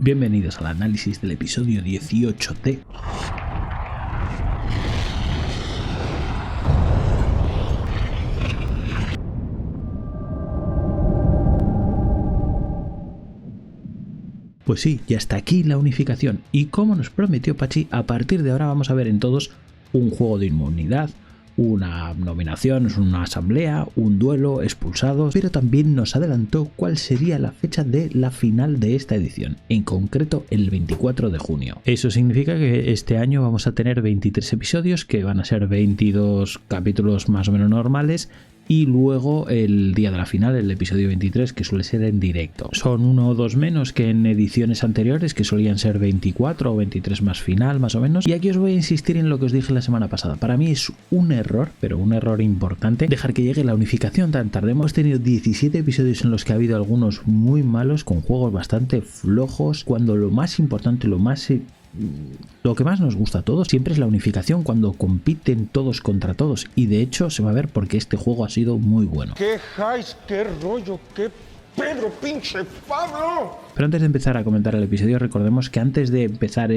Bienvenidos al análisis del episodio 18 de... Pues sí, ya está aquí la unificación y como nos prometió Pachi, a partir de ahora vamos a ver en todos un juego de inmunidad, una nominación, una asamblea, un duelo, expulsados, pero también nos adelantó cuál sería la fecha de la final de esta edición, en concreto el 24 de junio. Eso significa que este año vamos a tener 23 episodios, que van a ser 22 capítulos más o menos normales, y luego el día de la final, el episodio 23, que suele ser en directo. Son uno o dos menos que en ediciones anteriores, que solían ser 24 o 23 más final, más o menos. Y aquí os voy a insistir en lo que os dije la semana pasada. Para mí es un error, pero un error importante, dejar que llegue la unificación tan tarde. Hemos tenido 17 episodios en los que ha habido algunos muy malos, con juegos bastante flojos, cuando lo más importante, lo que más nos gusta a todos siempre es la unificación, cuando compiten todos contra todos, y de hecho se va a ver porque este juego ha sido muy bueno. ¡Qué hype, qué rollo, qué Pedro, pinche Pablo! Pero antes de empezar a comentar el episodio, recordemos que antes de empezar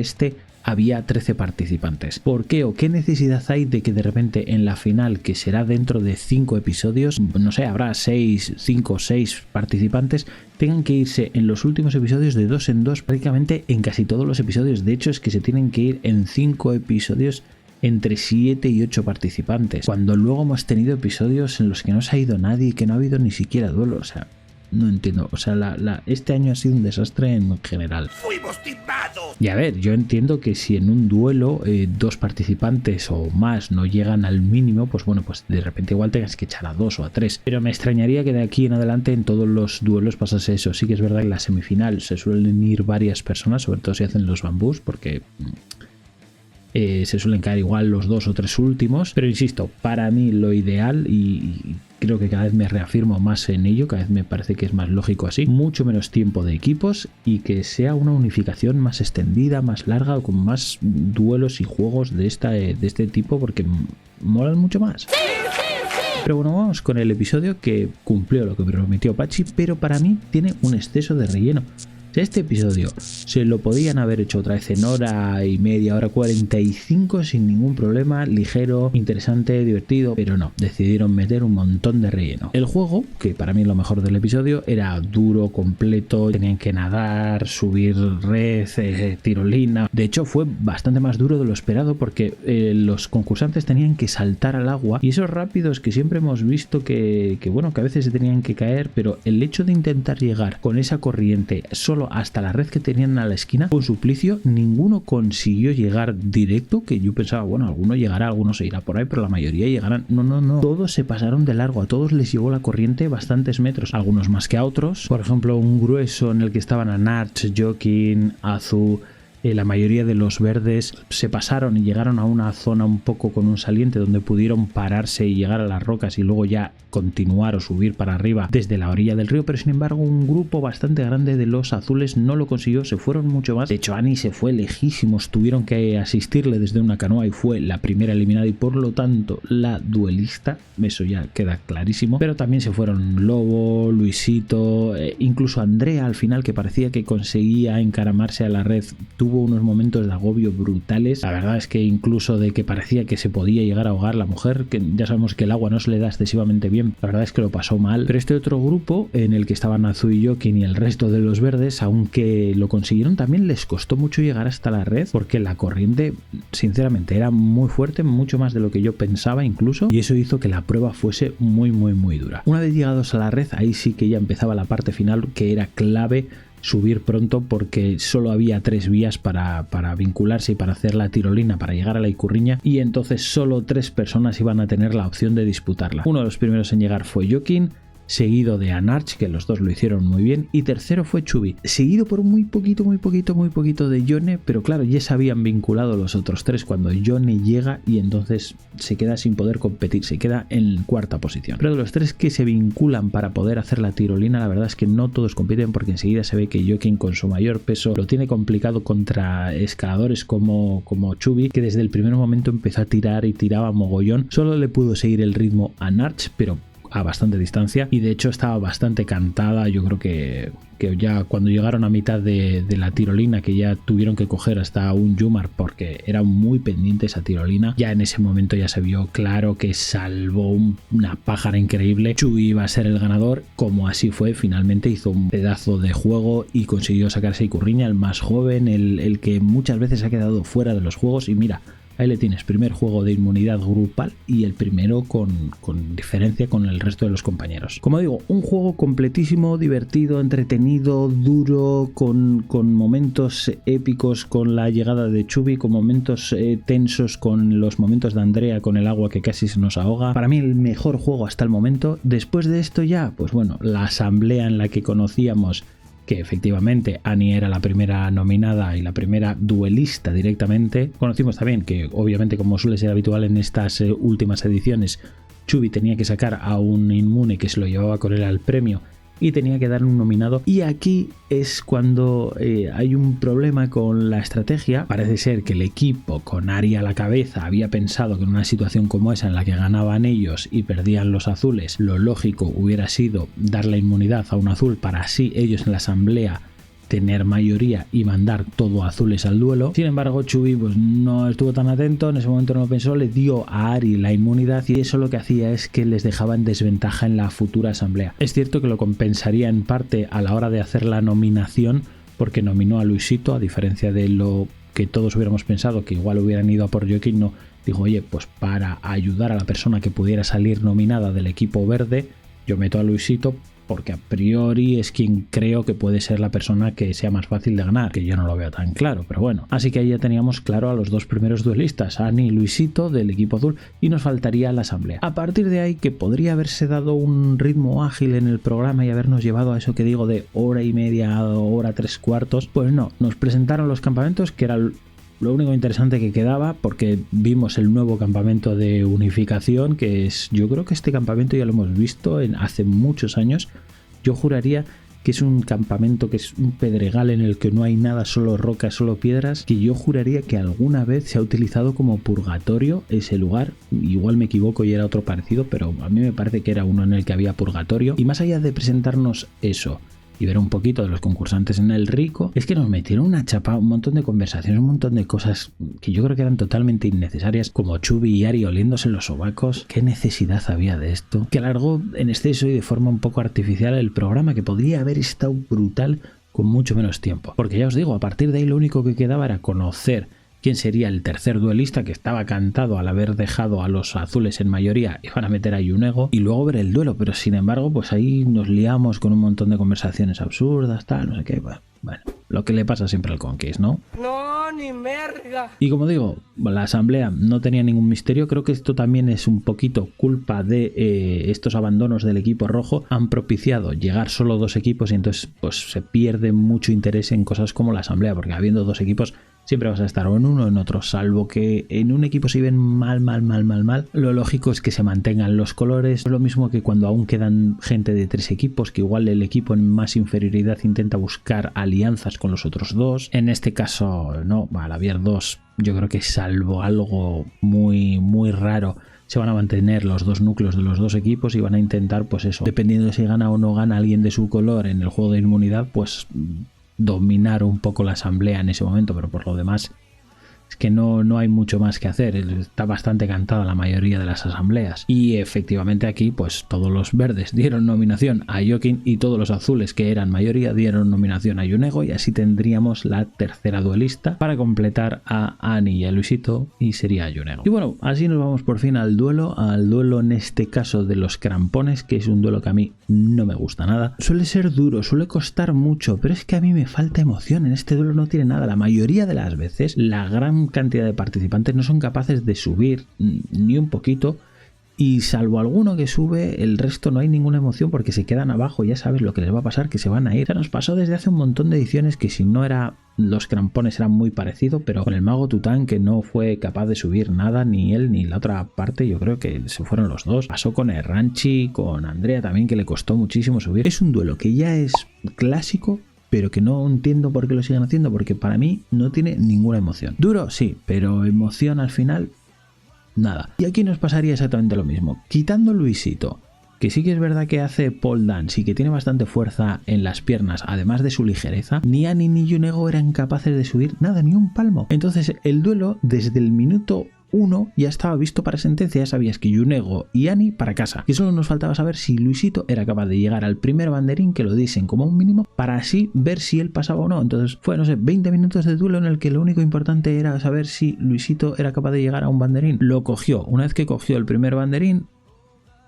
había 13 participantes. ¿Por qué o qué necesidad hay de que de repente en la final, que será dentro de 5 episodios, no sé, habrá 5 o 6 participantes, tengan que irse en los últimos episodios de 2 en 2 prácticamente en casi todos los episodios? De hecho, es que se tienen que ir en 5 episodios entre 7 y 8 participantes, cuando luego hemos tenido episodios en los que no se ha ido nadie y que no ha habido ni siquiera duelo. O sea, no entiendo, o sea, este año ha sido un desastre en general. ¡Fuimos timados! Y a ver, yo entiendo que si en un duelo 2 participantes o más no llegan al mínimo, pues bueno, pues de repente igual tengas que echar a 2 o a 3. Pero me extrañaría que de aquí en adelante en todos los duelos pasase eso. Sí que es verdad que en la semifinal se suelen ir varias personas, sobre todo si hacen los bambús, porque... se suelen caer igual los 2 o 3 últimos, pero insisto, para mí lo ideal, y creo que cada vez me reafirmo más en ello, cada vez me parece que es más lógico así, mucho menos tiempo de equipos y que sea una unificación más extendida, más larga, con más duelos y juegos de este tipo, porque molan mucho más. Pero bueno, vamos con el episodio, que cumplió lo que prometió Pachi, pero para mí tiene un exceso de relleno. Este episodio se lo podían haber hecho otra vez en hora y media, hora 45 sin ningún problema, ligero, interesante, divertido, pero no, decidieron meter un montón de relleno. El juego, que para mí es lo mejor del episodio, era duro, completo, tenían que nadar, subir red, tirolina. De hecho fue bastante más duro de lo esperado, porque los concursantes tenían que saltar al agua, y esos rápidos que siempre hemos visto que bueno, que a veces se tenían que caer, pero el hecho de intentar llegar con esa corriente solo hasta la red que tenían a la esquina, con suplicio, ninguno consiguió llegar directo, que yo pensaba, bueno, alguno llegará, alguno se irá por ahí, pero la mayoría llegarán. No, todos se pasaron de largo, a todos les llevó la corriente bastantes metros, algunos más que a otros. Por ejemplo, un grueso en el que estaban Anarch, Jokin, Azu, la mayoría de los verdes se pasaron y llegaron a una zona un poco con un saliente donde pudieron pararse y llegar a las rocas y luego ya continuar o subir para arriba desde la orilla del río, pero sin embargo un grupo bastante grande de los azules no lo consiguió, se fueron mucho más. De hecho, Annie se fue lejísimos, tuvieron que asistirle desde una canoa y fue la primera eliminada y por lo tanto la duelista, eso ya queda clarísimo. Pero también se fueron Lobo, Luisito, incluso Andrea al final, que parecía que conseguía encaramarse a la red, tuvo unos momentos de agobio brutales. La verdad es que incluso de que parecía que se podía llegar a ahogar la mujer, que ya sabemos que el agua no se le da excesivamente bien, la verdad es que lo pasó mal. Pero este otro grupo, en el que estaban Azu y Jokin y el resto de los verdes, aunque lo consiguieron, también les costó mucho llegar hasta la red, porque la corriente sinceramente era muy fuerte, mucho más de lo que yo pensaba incluso, y eso hizo que la prueba fuese muy dura. Una vez llegados a la red, ahí sí que ya empezaba la parte final, que era clave subir pronto, porque solo había 3 vías para vincularse y para hacer la tirolina para llegar a la Icurriña, y entonces solo 3 personas iban a tener la opción de disputarla. Uno de los primeros en llegar fue Jokin, seguido de Anarch, que los dos lo hicieron muy bien, y tercero fue Chubby, seguido por muy poquito de Yone, pero claro, ya se habían vinculado los otros 3 cuando Yone llega, y entonces se queda sin poder competir, se queda en cuarta posición. Pero de los 3 que se vinculan para poder hacer la tirolina, la verdad es que no todos compiten, porque enseguida se ve que Jokin, con su mayor peso, lo tiene complicado contra escaladores como Chubby, que desde el primer momento empezó a tirar y tiraba mogollón. Solo le pudo seguir el ritmo a Anarch, pero a bastante distancia y de hecho estaba bastante cantada. Yo creo que ya cuando llegaron a mitad de la tirolina, que ya tuvieron que coger hasta un Yumar porque era muy pendiente esa tirolina, ya en ese momento ya se vio claro que salvó una pájara increíble. Chuy iba a ser el ganador, como así fue. Finalmente hizo un pedazo de juego y consiguió sacarse a Ikurriña, el más joven, el que muchas veces ha quedado fuera de los juegos, y mira, ahí le tienes, primer juego de inmunidad grupal y el primero con diferencia con el resto de los compañeros. Como digo, un juego completísimo, divertido, entretenido, duro, con momentos épicos con la llegada de Chubby, con momentos tensos con los momentos de Andrea con el agua que casi se nos ahoga. Para mí el mejor juego hasta el momento. Después de esto ya, pues bueno, la asamblea en la que conocíamos que efectivamente Annie era la primera nominada y la primera duelista directamente. Conocimos también que, obviamente, como suele ser habitual en estas últimas ediciones, Chubby tenía que sacar a un inmune que se lo llevaba con él al premio y tenía que dar un nominado. Y aquí es cuando hay un problema con la estrategia. Parece ser que el equipo, con Ari a la cabeza, había pensado que en una situación como esa en la que ganaban ellos y perdían los azules, lo lógico hubiera sido dar la inmunidad a un azul para así ellos en la asamblea tener mayoría y mandar todo azules al duelo. Sin embargo, Chubby pues no estuvo tan atento, en ese momento no lo pensó, le dio a Ari la inmunidad y eso lo que hacía es que les dejaba en desventaja en la futura asamblea. Es cierto que lo compensaría en parte a la hora de hacer la nominación, porque nominó a Luisito, a diferencia de lo que todos hubiéramos pensado, que igual hubieran ido a por Joaquín. No, dijo, oye, pues para ayudar a la persona que pudiera salir nominada del equipo verde, yo meto a Luisito, porque a priori es quien creo que puede ser la persona que sea más fácil de ganar, que yo no lo veo tan claro, pero bueno. Así que ahí ya teníamos claro a los dos primeros duelistas, Annie y Luisito del equipo azul, y nos faltaría la asamblea. A partir de ahí, que podría haberse dado un ritmo ágil en el programa y habernos llevado a eso que digo de hora y media, hora 3/4, pues no, nos presentaron los campamentos, que era lo único interesante que quedaba, porque vimos el nuevo campamento de unificación, que es, yo creo que este campamento ya lo hemos visto hace muchos años. Yo juraría que es un campamento que es un pedregal en el que no hay nada, solo rocas, solo piedras, que yo juraría que alguna vez se ha utilizado como purgatorio ese lugar. Igual me equivoco y era otro parecido, pero a mí me parece que era uno en el que había purgatorio. Y más allá de presentarnos eso y ver un poquito de los concursantes en el rico, es que nos metieron una chapa, un montón de conversaciones, un montón de cosas que yo creo que eran totalmente innecesarias, como Chubby y Ari oliéndose los sobacos. ¿Qué necesidad había de esto? Que alargó en exceso y de forma un poco artificial el programa, que podría haber estado brutal con mucho menos tiempo. Porque ya os digo, a partir de ahí lo único que quedaba era conocer quién sería el tercer duelista, que estaba cantado al haber dejado a los azules en mayoría, iban a meter a Yunego, y luego ver el duelo. Pero sin embargo, pues ahí nos liamos con un montón de conversaciones absurdas, tal, no sé qué. Bueno, lo que le pasa siempre al Conquist, ¿no? No, ni merga. Y como digo, la asamblea no tenía ningún misterio. Creo que esto también es un poquito culpa de estos abandonos del equipo rojo. Han propiciado llegar solo dos equipos y entonces pues se pierde mucho interés en cosas como la asamblea, porque habiendo dos equipos siempre vas a estar o en uno o en otro, salvo que en un equipo se ven mal. Lo lógico es que se mantengan los colores. Es lo mismo que cuando aún quedan gente de tres equipos, que igual el equipo en más inferioridad intenta buscar alianzas con los otros dos. En este caso, no, al haber dos, yo creo que salvo algo muy raro, se van a mantener los dos núcleos de los dos equipos y van a intentar, pues eso, dependiendo de si gana o no gana alguien de su color en el juego de inmunidad, pues dominar un poco la asamblea en ese momento. Pero por lo demás es que no hay mucho más que hacer. Está bastante cantada la mayoría de las asambleas. Y efectivamente aquí pues todos los verdes dieron nominación a Joaquín y todos los azules, que eran mayoría, dieron nominación a Yunego, y así tendríamos la tercera duelista para completar a Annie y a Luisito, y sería Yunego. Y bueno, así nos vamos por fin al duelo en este caso de los crampones, que es un duelo que a mí no me gusta nada. Suele ser duro, suele costar mucho, pero es que a mí me falta emoción. En este duelo no tiene nada. La mayoría de las veces la gran cantidad de participantes no son capaces de subir ni un poquito, y salvo alguno que sube, el resto no hay ninguna emoción porque se quedan abajo. Ya sabes lo que les va a pasar, que se van a ir. O sea, nos pasó desde hace un montón de ediciones que si no era los crampones eran muy parecido, pero con el mago Tután, que no fue capaz de subir nada, ni él ni la otra parte, yo creo que se fueron los dos. Pasó con Erranchi, con Andrea también, que le costó muchísimo subir. Es un duelo que ya es clásico, pero que no entiendo por qué lo siguen haciendo, porque para mí no tiene ninguna emoción. Duro, sí, pero emoción al final, nada. Y aquí nos pasaría exactamente lo mismo. Quitando Luisito, que sí que es verdad que hace pole dance y que tiene bastante fuerza en las piernas, además de su ligereza, ni Ani ni Yunego eran capaces de subir nada, ni un palmo. Entonces el duelo desde el minuto 1 ya estaba visto para sentencia, ya sabías que Yunego y Ani para casa. Y solo nos faltaba saber si Luisito era capaz de llegar al primer banderín, que lo dicen como un mínimo, para así ver si él pasaba o no. Entonces fue, no sé, 20 minutos de duelo en el que lo único importante era saber si Luisito era capaz de llegar a un banderín. Lo cogió. Una vez que cogió el primer banderín,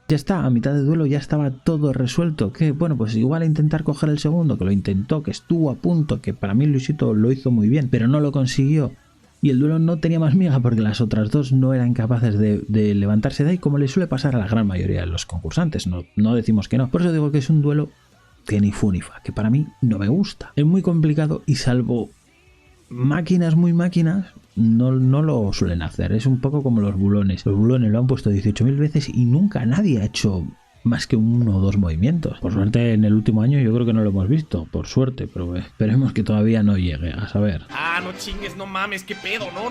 ya está, a mitad de duelo ya estaba todo resuelto. Que bueno, pues igual a intentar coger el segundo, que lo intentó, que estuvo a punto, que para mí Luisito lo hizo muy bien, pero no lo consiguió. Y el duelo no tenía más miga porque las otras dos no eran capaces de levantarse de ahí, como le suele pasar a la gran mayoría de los concursantes. No decimos que no. Por eso digo que es un duelo que ni fu ni fa, que para mí no me gusta. Es muy complicado y salvo máquinas muy máquinas, no lo suelen hacer. Es un poco como los bulones. Los bulones lo han puesto 18.000 veces y nunca nadie ha hecho más que 1 o 2 movimientos. Por suerte en el último año yo creo que no lo hemos visto, por suerte, pero esperemos que todavía no llegue, a saber. Ah, no chingues, no mames, qué pedo, no.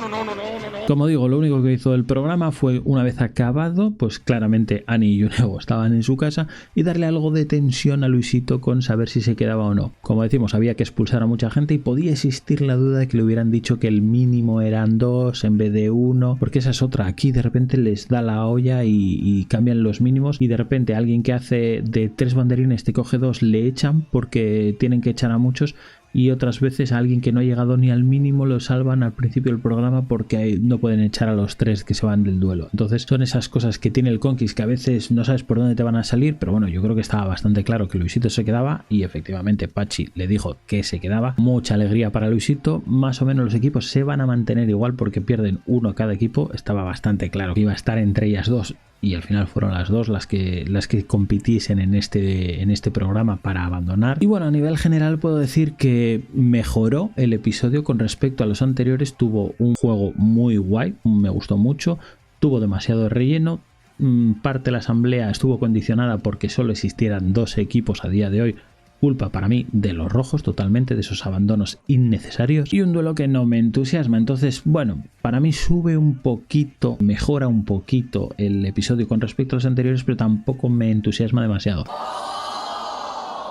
Como digo, lo único que hizo el programa fue, una vez acabado, pues claramente Ani y Yunego estaban en su casa, y darle algo de tensión a Luisito con saber si se quedaba o no. Como decimos, había que expulsar a mucha gente y podía existir la duda de que le hubieran dicho que el mínimo eran 2 en vez de 1, porque esa es otra. Aquí de repente les da la olla y cambian los mínimos, y de repente alguien que hace de 3 banderines te coge 2, le echan porque tienen que echar a muchos, y otras veces a alguien que no ha llegado ni al mínimo lo salvan al principio del programa porque no pueden echar a los 3 que se van del duelo. Entonces son esas cosas que tiene el Conquist, que a veces no sabes por dónde te van a salir, pero bueno, yo creo que estaba bastante claro que Luisito se quedaba, y efectivamente Pachi le dijo que se quedaba. Mucha alegría para Luisito. Más o menos los equipos se van a mantener igual porque pierden 1 cada equipo. Estaba bastante claro que iba a estar entre ellas 2, y al final fueron las 2 las que compitiesen en este programa para abandonar. Y bueno, a nivel general puedo decir que mejoró el episodio con respecto a los anteriores. Tuvo un juego muy guay, me gustó mucho, tuvo demasiado relleno. Parte de la asamblea estuvo condicionada porque solo existieran 2 equipos a día de hoy, culpa para mí de los rojos totalmente, de esos abandonos innecesarios, y un duelo que no me entusiasma. Entonces, bueno, para mí sube un poquito, mejora un poquito el episodio con respecto a los anteriores, pero tampoco me entusiasma demasiado.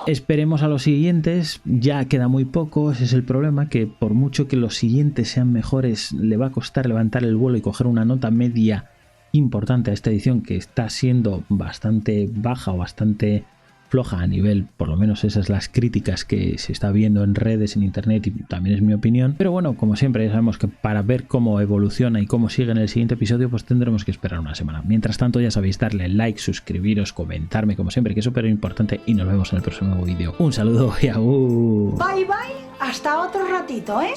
Esperemos a los siguientes, ya queda muy poco. Ese es el problema, que por mucho que los siguientes sean mejores, le va a costar levantar el vuelo y coger una nota media importante a esta edición, que está siendo bastante baja o bastante floja a nivel, por lo menos esas las críticas que se está viendo en redes, en internet, y también es mi opinión. Pero bueno, como siempre, ya sabemos que para ver cómo evoluciona y cómo sigue en el siguiente episodio, pues tendremos que esperar una semana. Mientras tanto, ya sabéis, darle like, suscribiros, comentarme como siempre, que es súper importante, y nos vemos en el próximo vídeo. Un saludo y agur. Bye bye, hasta otro ratito, ¿eh?